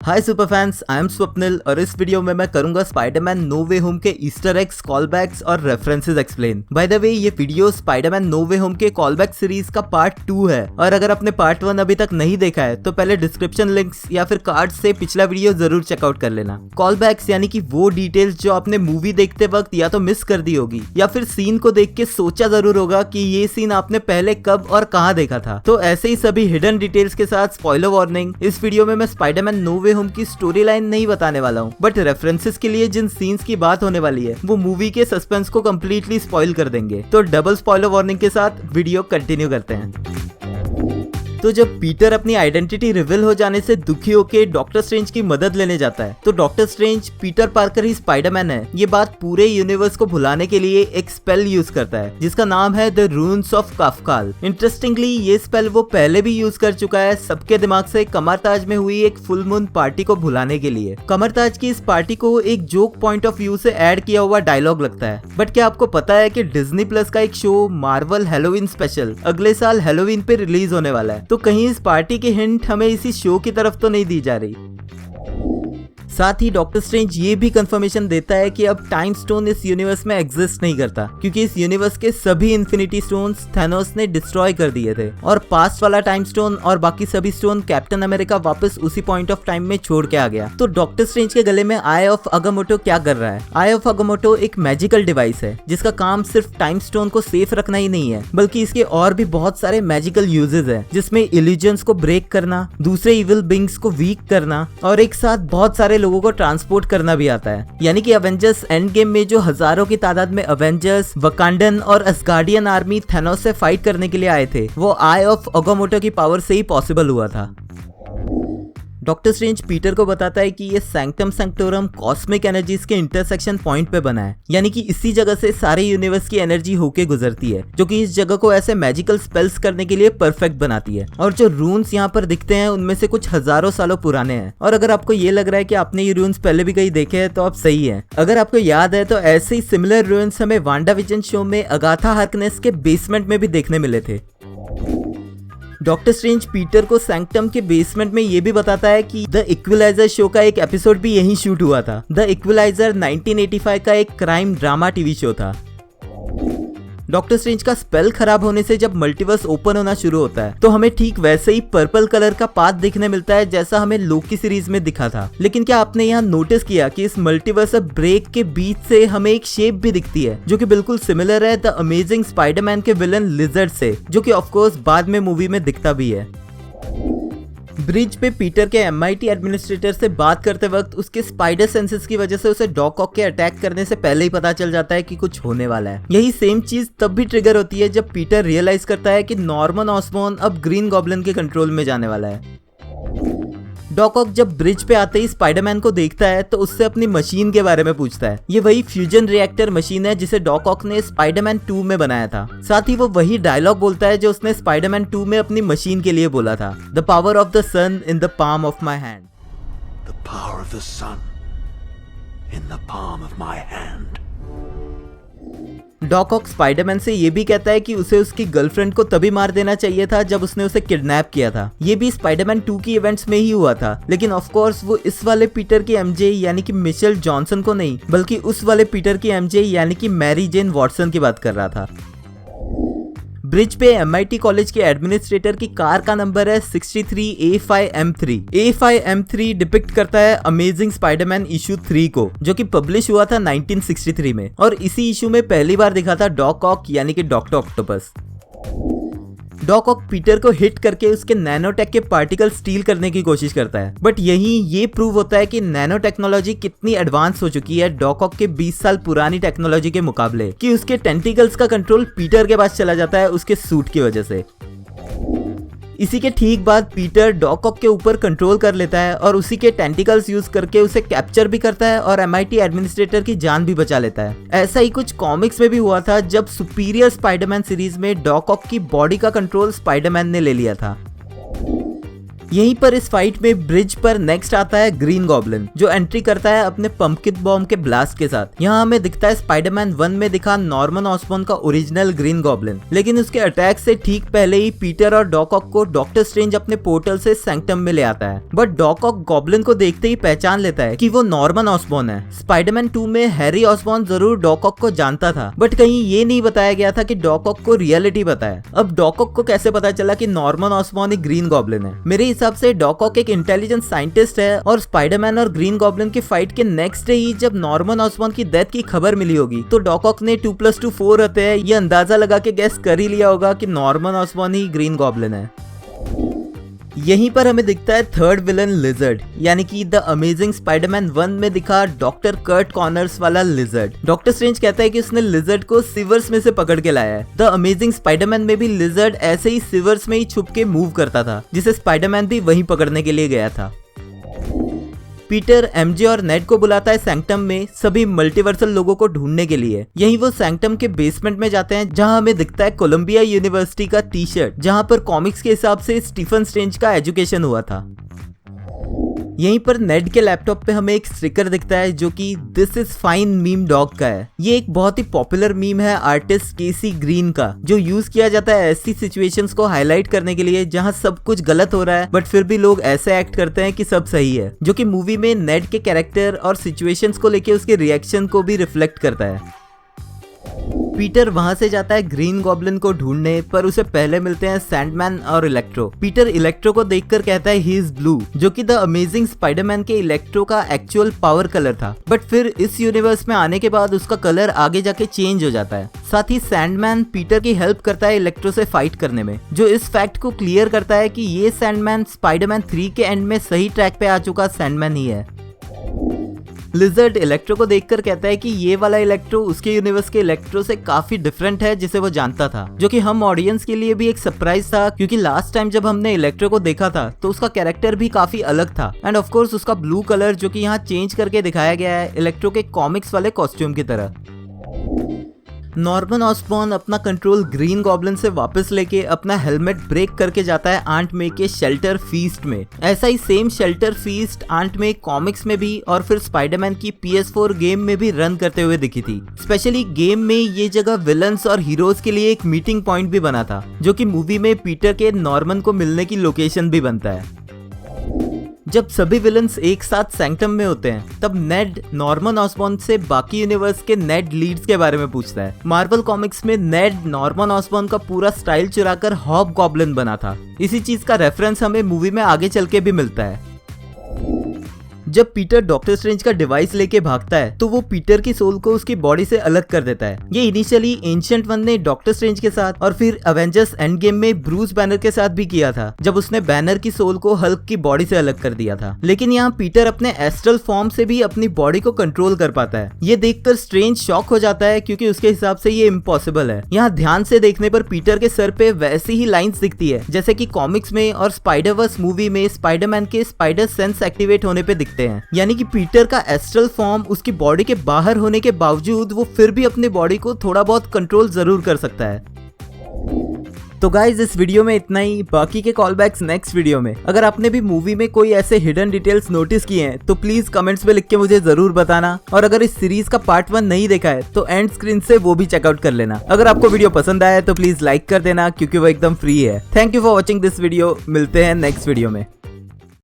Hi super fans, I am Swapnil और इस video में मैं करूंगा स्पाइडरमैन नो वे होम के ईस्टर एग्स, कॉलबैक्स और references explain. By the way, ये वीडियो स्पाइडरमैन नो वे होम के कॉलबैक सीरीज का पार्ट 2 है और अगर आपने पार्ट 1 अभी तक नहीं देखा है तो पहले डिस्क्रिप्शन लिंक्स या फिर कार्ड से पिछला वीडियो जरूर चेकआउट कर लेना। कॉलबैक्स यानी कि वो डिटेल्स जो आपने मूवी देखते वक्त या तो मिस कर दी होगी या फिर सीन को देख के सोचा जरूर होगा कि ये सीन आपने पहले कब और कहाँ देखा था। तो ऐसे ही सभी हिडन डिटेल्स के साथ स्पॉइलर वार्निंग, इस वीडियो में मैं स्पाइडरमैन नो वे होम की स्टोरी लाइन नहीं बताने वाला हूँ, बट रेफरेंसेस के लिए जिन सीन्स की बात होने वाली है वो मूवी के सस्पेंस को कंप्लीटली स्पॉइल कर देंगे। तो डबल स्पॉइलर वार्निंग के साथ वीडियो कंटिन्यू करते हैं। तो जब पीटर अपनी आइडेंटिटी रिवील हो जाने से दुखी होकर डॉक्टर स्ट्रेंज की मदद लेने जाता है तो डॉक्टर स्ट्रेंज पीटर पार्कर ही स्पाइडरमैन है ये बात पूरे यूनिवर्स को भुलाने के लिए एक स्पेल यूज करता है जिसका नाम है द रून्स ऑफ काफ्काल। इंटरेस्टिंगली ये स्पेल वो पहले भी यूज कर चुका है सबके दिमाग से कमरताज में हुई एक फुल मून पार्टी को भुलाने के लिए। कमरताज की इस पार्टी को एक जोक पॉइंट ऑफ व्यू से ऐड किया हुआ डायलॉग लगता है, बट क्या आपको पता है कि डिज्नी प्लस का एक शो मार्वल हैलोवीन स्पेशल अगले साल हैलोवीन पे रिलीज होने वाला है, तो कहीं इस पार्टी की हिंट हमें इसी शो की तरफ तो नहीं दी जा रही। साथ ही डॉक्टर स्ट्रेंज ये भी कंफर्मेशन देता है कि अब टाइम स्टोन इस यूनिवर्स में एग्जिस्ट नहीं करता क्योंकि इस यूनिवर्स के सभी इन्फिनिटी स्टोन्स थैनोस ने डिस्ट्रॉय कर दिए थे और पास्ट वाला टाइम स्टोन और बाकी सभी स्टोन कैप्टन अमेरिका वापस उसी पॉइंट ऑफ टाइम में छोड़ के आ गया। तो डॉक्टर स्ट्रेंज के गले में आई ऑफ अगामोटो क्या कर रहा है? आई ऑफ अगामोटो एक मैजिकल डिवाइस है जिसका काम सिर्फ टाइम स्टोन को सेफ रखना ही नहीं है बल्कि इसके और भी बहुत सारे मैजिकल यूजेस है जिसमें इल्यूजन्स को ब्रेक करना, दूसरे इविल बिंग्स को वीक करना और एक साथ बहुत सारे लोगों को ट्रांसपोर्ट करना भी आता है। यानी कि एवेंजर्स एंड गेम में जो हजारों की तादाद में एवेंजर्स, वकांडन और असगार्डियन आर्मी थैनोस से फाइट करने के लिए आए थे वो आई ऑफ अगामोटो की पावर से ही पॉसिबल हुआ था। डॉक्टर स्ट्रेंज पीटर को बताता है कि ये सैंक्टम सैंक्टोरम कॉस्मिक एनर्जीज के इंटरसेक्शन पॉइंट पे बना है, यानी कि इसी जगह से सारे यूनिवर्स की एनर्जी होके गुजरती है जो कि इस जगह को ऐसे मैजिकल स्पेल्स करने के लिए परफेक्ट बनाती है। और जो रून्स यहाँ पर दिखते हैं उनमें से कुछ हजारों सालों पुराने हैं और अगर आपको ये लग रहा है कि आपने ये रून्स पहले भी कहीं देखे हैं तो आप सही है। अगर आपको याद है तो ऐसे ही सिमिलर रून्स हमें वांडाविजन शो में अगाथा हार्कनेस के बेसमेंट में भी देखने मिले थे। डॉक्टर स्ट्रेंज पीटर को सैंक्टम के बेसमेंट में ये भी बताता है कि द इक्विलाइजर शो का एक एपिसोड भी यहीं शूट हुआ था। द इक्विलाइजर 1985 का एक क्राइम ड्रामा टीवी शो था। डॉक्टर स्ट्रेंज का स्पेल खराब होने से जब मल्टीवर्स ओपन होना शुरू होता है तो हमें ठीक वैसे ही पर्पल कलर का पाथ दिखने मिलता है जैसा हमें लोकी सीरीज में दिखा था। लेकिन क्या आपने यहाँ नोटिस किया कि इस मल्टीवर्स ब्रेक के बीच से हमें एक शेप भी दिखती है जो कि बिल्कुल सिमिलर है द अमेजिंग स्पाइडरमैन के विलन लिजर्ड से, जो कि ऑफ कोर्स बाद में मूवी में दिखता भी है। ब्रिज पे पीटर के MIT एडमिनिस्ट्रेटर से बात करते वक्त उसके स्पाइडर सेंसेस की वजह से उसे डॉक ऑक के अटैक करने से पहले ही पता चल जाता है कि कुछ होने वाला है। यही सेम चीज तब भी ट्रिगर होती है जब पीटर रियलाइज करता है कि नॉर्मन ऑसबॉर्न अब ग्रीन गॉब्लिन के कंट्रोल में जाने वाला है। डॉक ऑक जब ब्रिज पे आते ही स्पाइडरमैन को देखता है तो उससे अपनी मशीन के बारे में पूछता है। ये वही फ्यूजन रिएक्टर मशीन है जिसे डॉक ऑक ने स्पाइडरमैन 2 में बनाया था। साथ ही वो वही डायलॉग बोलता है जो उसने स्पाइडरमैन 2 में अपनी मशीन के लिए बोला था, the power of the sun in the palm of my hand. The power of the sun in the palm of my hand. Doc Ock Spiderman से ये भी कहता है कि उसे उसकी गर्लफ्रेंड को तभी मार देना चाहिए था जब उसने उसे किडनैप किया था। ये भी स्पाइडरमैन 2 की इवेंट्स में ही हुआ था, लेकिन ऑफ कोर्स वो इस वाले पीटर की MJ यानी कि मिशेल जॉनसन को नहीं बल्कि उस वाले पीटर की MJ यानी कि मैरी जेन वॉटसन की बात कर रहा था। ब्रिज पे MIT कॉलेज के एडमिनिस्ट्रेटर की कार का नंबर है 63A5M3। A5M3 डिपिक्ट करता है अमेजिंग स्पाइडरमैन इशू 3 को जो कि पब्लिश हुआ था 1963 में और इसी इशू में पहली बार दिखा था डॉक ऑक यानी कि डॉक्टर ऑक्टोपस। डॉक ऑक पीटर को हिट करके उसके नैनोटेक के पार्टिकल स्टील करने की कोशिश करता है, बट यही ये प्रूव होता है कि नैनो टेक्नोलॉजी कितनी एडवांस हो चुकी है डॉक ऑक के 20 साल पुरानी टेक्नोलॉजी के मुकाबले कि उसके टेंटिकल्स का कंट्रोल पीटर के पास चला जाता है उसके सूट की वजह से। इसी के ठीक बाद पीटर डॉक ऑक के ऊपर कंट्रोल कर लेता है और उसी के टेंटिकल्स यूज करके उसे कैप्चर भी करता है और MIT एडमिनिस्ट्रेटर की जान भी बचा लेता है। ऐसा ही कुछ कॉमिक्स में भी हुआ था जब सुपीरियर स्पाइडरमैन सीरीज में डॉक ऑक की बॉडी का कंट्रोल स्पाइडरमैन ने ले लिया था। यहीं पर इस फाइट में ब्रिज पर नेक्स्ट आता है ग्रीन गॉब्लिन, जो एंट्री करता है अपने पंपकिन बॉम्ब के ब्लास्ट के साथ। यहाँ हमें दिखता है स्पाइडरमैन 1 में दिखा नॉर्मन ऑसबॉर्न का ओरिजिनल ग्रीन गॉब्लिन, लेकिन उसके अटैक से ठीक पहले ही पीटर और डॉक ऑक को डॉक्टर स्ट्रेंज अपने पोर्टल से सैंक्टम में ले आता है। बट डॉक ऑक गॉब्लिन को देखते ही पहचान लेता है कि वो नॉर्मन ऑसबॉर्न है। स्पाइडरमैन 2 में हैरी ऑसबॉर्न जरूर डॉक ऑक को जानता था, बट कहीं ये नहीं बताया गया था कि डॉक ऑक को रियलिटी पता है। अब डॉक ऑक को कैसे पता चला कि नॉर्मन ऑसबॉर्न एक ग्रीन गॉब्लिन है? मेरे हिसाब से डॉक ऑक एक इंटेलिजेंट साइंटिस्ट है और स्पाइडरमैन और ग्रीन गॉब्लिन की फाइट के नेक्स्ट डे ही जब नॉर्मन ऑसबॉर्न की डेथ की खबर मिली होगी तो डॉक ऑक ने 2+2 4 होते हैं ये अंदाजा लगा के गेस कर ही लिया होगा कि नॉर्मन ऑसबॉर्न ही ग्रीन गॉब्लिन है। यहीं पर हमें दिखता है थर्ड विलन लिजर्ड, यानी कि द अमेजिंग स्पाइडरमैन 1 में दिखा डॉक्टर कर्ट कॉर्नर्स वाला लिजर्ड। डॉक्टर स्ट्रेंज कहता है कि उसने लिजर्ड को सीवर्स में से पकड़ के लाया है। द अमेजिंग स्पाइडरमैन में भी लिजर्ड ऐसे ही सीवर्स में ही छुप के मूव करता था, जिसे स्पाइडरमैन भी वहीं पकड़ने के लिए गया था। पीटर एमजे और नेड को बुलाता है सैंक्टम में सभी मल्टीवर्सल लोगों को ढूंढने के लिए। यहीं वो सैंक्टम के बेसमेंट में जाते हैं जहां हमें दिखता है कोलंबिया यूनिवर्सिटी का टी-शर्ट, जहां पर कॉमिक्स के हिसाब से स्टीफन स्ट्रेंज का एजुकेशन हुआ था। यहीं पर नेड के लैपटॉप पे हमें एक स्टिकर दिखता है जो कि this is fine meme dog का है। ये एक बहुत ही पॉपुलर मीम है आर्टिस्ट केसी ग्रीन का, जो यूज किया जाता है ऐसी सिचुएशंस को हाईलाइट करने के लिए जहां सब कुछ गलत हो रहा है बट फिर भी लोग ऐसे एक्ट करते हैं कि सब सही है, जो कि मूवी में नेड के कैरेक्टर और सिचुएशंस को लेके उसके रिएक्शन को भी रिफ्लेक्ट करता है। पीटर वहां से जाता है ग्रीन गॉब्लिन को ढूंढने, पर उसे पहले मिलते हैं सैंडमैन और इलेक्ट्रो। पीटर इलेक्ट्रो को देखकर कहता है ही इज ब्लू, जो कि द अमेजिंग स्पाइडरमैन के इलेक्ट्रो का एक्चुअल पावर कलर था, बट फिर इस यूनिवर्स में आने के बाद उसका कलर आगे जाके चेंज हो जाता है। साथ ही सैंडमैन पीटर की हेल्प करता है इलेक्ट्रो से फाइट करने में, जो इस फैक्ट को क्लियर करता है कि ये सैंडमैन स्पाइडरमैन 3 के एंड में सही ट्रैक पे आ चुका सैंडमैन ही है। लिजर्ड इलेक्ट्रो को देखकर कहता है कि ये वाला इलेक्ट्रो उसके यूनिवर्स के इलेक्ट्रो से काफी डिफरेंट है जिसे वो जानता था, जो कि हम ऑडियंस के लिए भी एक सरप्राइज था, क्योंकि लास्ट टाइम जब हमने इलेक्ट्रो को देखा था तो उसका कैरेक्टर भी काफी अलग था एंड ऑफ कोर्स उसका ब्लू कलर जो कि यहाँ चेंज करके दिखाया गया है इलेक्ट्रो के कॉमिक्स वाले कॉस्ट्यूम की तरह। नॉर्मन ऑसबॉर्न अपना कंट्रोल ग्रीन गॉब्लिन से वापस लेके अपना हेलमेट ब्रेक करके जाता है आंट मे के शेल्टर फीस्ट में। ऐसा ही सेम शेल्टर फीस्ट आंट मे कॉमिक्स में भी और फिर स्पाइडरमैन की PS4 गेम में भी रन करते हुए दिखी थी। स्पेशली गेम में ये जगह विलन्स और हीरोज के लिए एक मीटिंग पॉइंट भी बना था, जो कि मूवी में पीटर के नॉर्मन को मिलने की लोकेशन भी बनता है। जब सभी विलन्स एक साथ सैंक्टम में होते हैं तब नेड नॉर्मन ऑसबॉर्न से बाकी यूनिवर्स के नेड लीड्स के बारे में पूछता है। मार्वल कॉमिक्स में नेड नॉर्मन ऑसबॉर्न का पूरा स्टाइल चुराकर हॉब गॉब्लिन बना था। इसी चीज का रेफरेंस हमें मूवी में आगे चल के भी मिलता है। जब पीटर डॉक्टर स्ट्रेंज का डिवाइस लेके भागता है तो वो पीटर की सोल को उसकी बॉडी से अलग कर देता है। ये इनिशियली एंशिएंट वन ने डॉक्टर स्ट्रेंज के साथ और फिर एवेंजर्स एंड गेम में ब्रूस बैनर के साथ भी किया था, जब उसने बैनर की सोल को हल्क की बॉडी से अलग कर दिया था। लेकिन यहाँ पीटर अपने एस्ट्रल फॉर्म से भी अपनी बॉडी को कंट्रोल कर पाता है। ये देखकर स्ट्रेंज शॉक हो जाता है क्योंकि उसके हिसाब से ये इम्पॉसिबल है। यहाँ ध्यान से देखने पर पीटर के सर पे वैसी ही लाइंस दिखती है जैसे कि कॉमिक्स में और स्पाइडरवर्स मूवी में स्पाइडरमैन के स्पाइडर सेंस एक्टिवेट होने पे दिखते हैं। यानी कि पीटर का एस्ट्रल फॉर्म उसकी बॉडी के बाहर होने के बावजूद वो फिर भी अपनी बॉडी को थोड़ा बहुत कंट्रोल जरूर कर सकता है। तो गाइज इस वीडियो में इतना ही, बाकी के कॉलबैक्स नेक्स्ट वीडियो में। अगर आपने भी मूवी में कोई ऐसे हिडन डिटेल्स नोटिस किए हैं तो प्लीज कमेंट्स में लिख के मुझे जरूर बताना, और अगर इस सीरीज का पार्ट 1 नहीं देखा है तो एंड स्क्रीन से वो भी चेकआउट कर लेना। अगर आपको वीडियो पसंद आया तो प्लीज लाइक कर देना क्योंकि वो एकदम फ्री है। Thank you for watching this video, मिलते हैं नेक्स्ट वीडियो में।